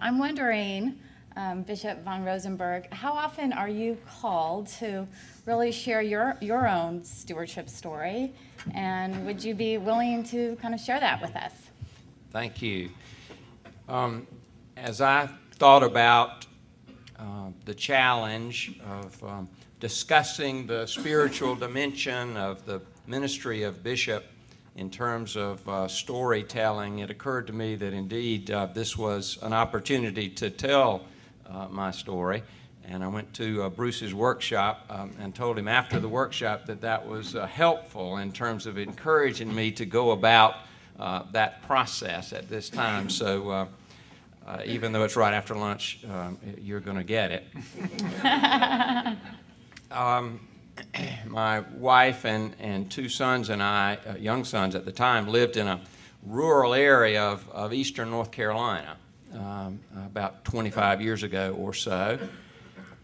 I'm wondering, Bishop vonRosenberg, how often are you called to really share your own stewardship story? And would you be willing to kind of share that with us? Thank you. As I thought about the challenge of discussing the spiritual dimension of the ministry of bishop in terms of storytelling, it occurred to me that indeed this was an opportunity to tell my story. And I went to Bruce's workshop and told him after the workshop that that was helpful in terms of encouraging me to go about that process at this time. So even though it's right after lunch, you're going to get it. My wife and two sons and I, young sons at the time, lived in a rural area of eastern North Carolina about 25 years ago or so.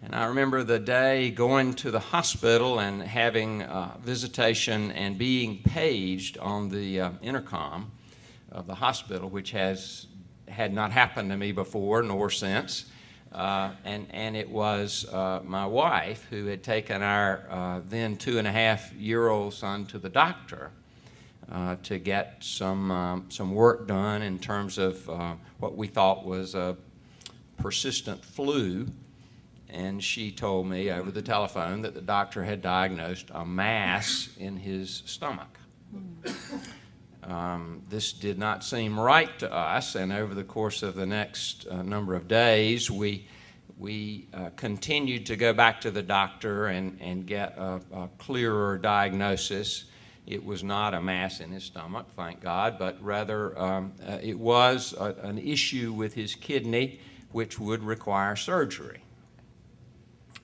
And I remember the day going to the hospital and having visitation and being paged on the intercom of the hospital, which had not happened to me before nor since. And it was my wife who had taken our then 2.5-year-old son to the doctor to get some work done in terms of what we thought was a persistent flu. And she told me over the telephone that the doctor had diagnosed a mass in his stomach. This did not seem right to us, and over the course of the next number of days, we continued to go back to the doctor and get a clearer diagnosis. It was not a mass in his stomach, thank God, but rather it was an issue with his kidney which would require surgery.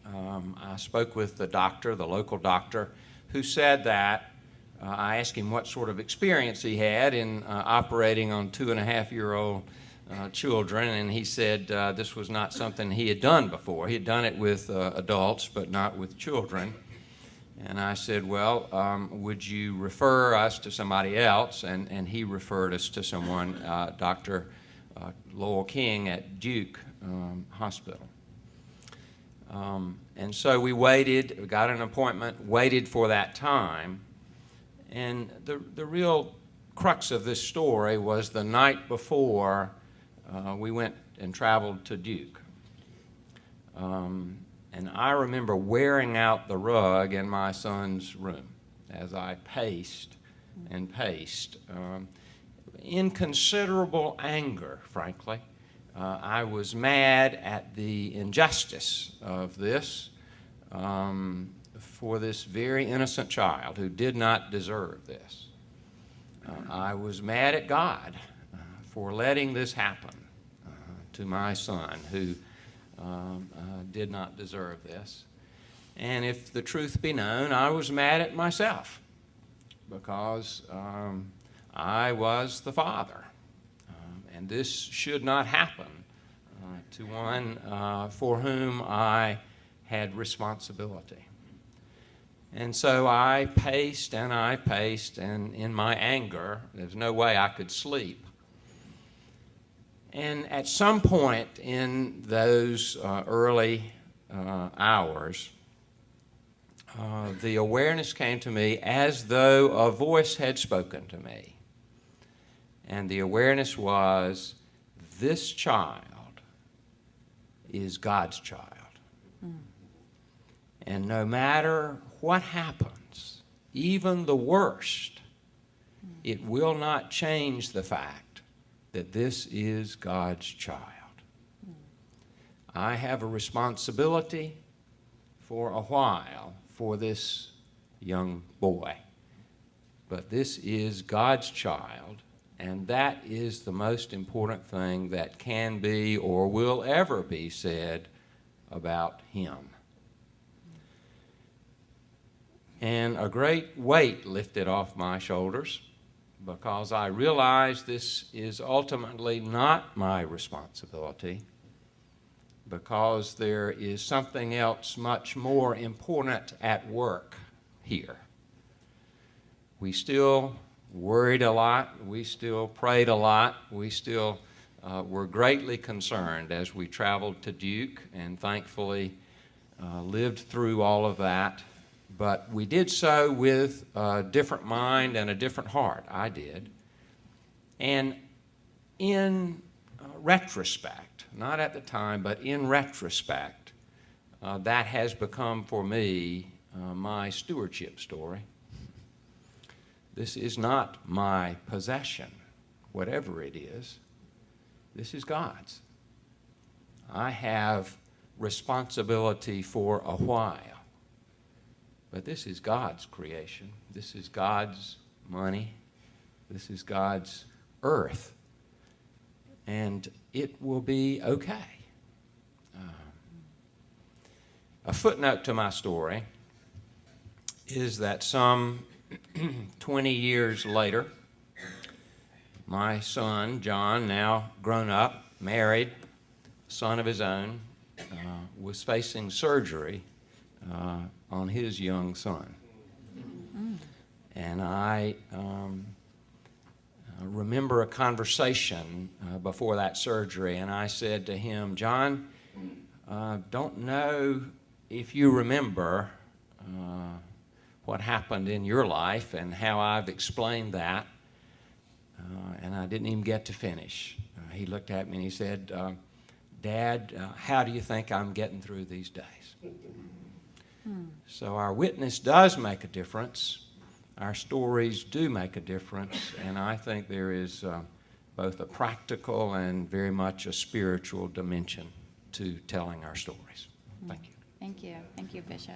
I spoke with the doctor, the local doctor, who said that I asked him what sort of experience he had in operating on 2.5-year-old children, and he said this was not something he had done before. He had done it with adults, but not with children. And I said, well, would you refer us to somebody else? And he referred us to someone, Dr. Lowell King at Duke Hospital. And so we waited, got an appointment, waited for that time. And the real crux of this story was the night before we went and traveled to Duke. And I remember wearing out the rug in my son's room as I paced and paced in considerable anger, frankly. I was mad at the injustice of this for this very innocent child who did not deserve this. I was mad at God for letting this happen to my son who did not deserve this. And if the truth be known, I was mad at myself because I was the father. And this should not happen to one for whom I had responsibility. And so I paced, and in my anger, there's no way I could sleep. And at some point in those early hours, the awareness came to me as though a voice had spoken to me. And the awareness was, this child is God's child. And no matter what happens, even the worst, it will not change the fact that this is God's child. I have a responsibility for a while for this young boy, but this is God's child, and that is the most important thing that can be or will ever be said about him. And a great weight lifted off my shoulders because I realized this is ultimately not my responsibility, because there is something else much more important at work here. We still worried a lot, we still prayed a lot, we still were greatly concerned as we traveled to Duke, and thankfully lived through all of that. But we did so with a different mind and a different heart. I did. And in retrospect, not at the time, but in retrospect, that has become for me my stewardship story. This is not my possession, whatever it is. This is God's. I have responsibility for a while, but this is God's creation. This is God's money. This is God's earth, and it will be okay. A footnote to my story is that some 20 years later, my son, John, now grown up, married, son of his own, was facing surgery on his young son. And I remember a conversation before that surgery, and I said to him, John, don't know if you remember what happened in your life and how I've explained that. And I didn't even get to finish. He looked at me and he said, Dad, how do you think I'm getting through these days? So our witness does make a difference. Our stories do make a difference. And I think there is both a practical and very much a spiritual dimension to telling our stories. Thank you. Thank you. Thank you, Bishop.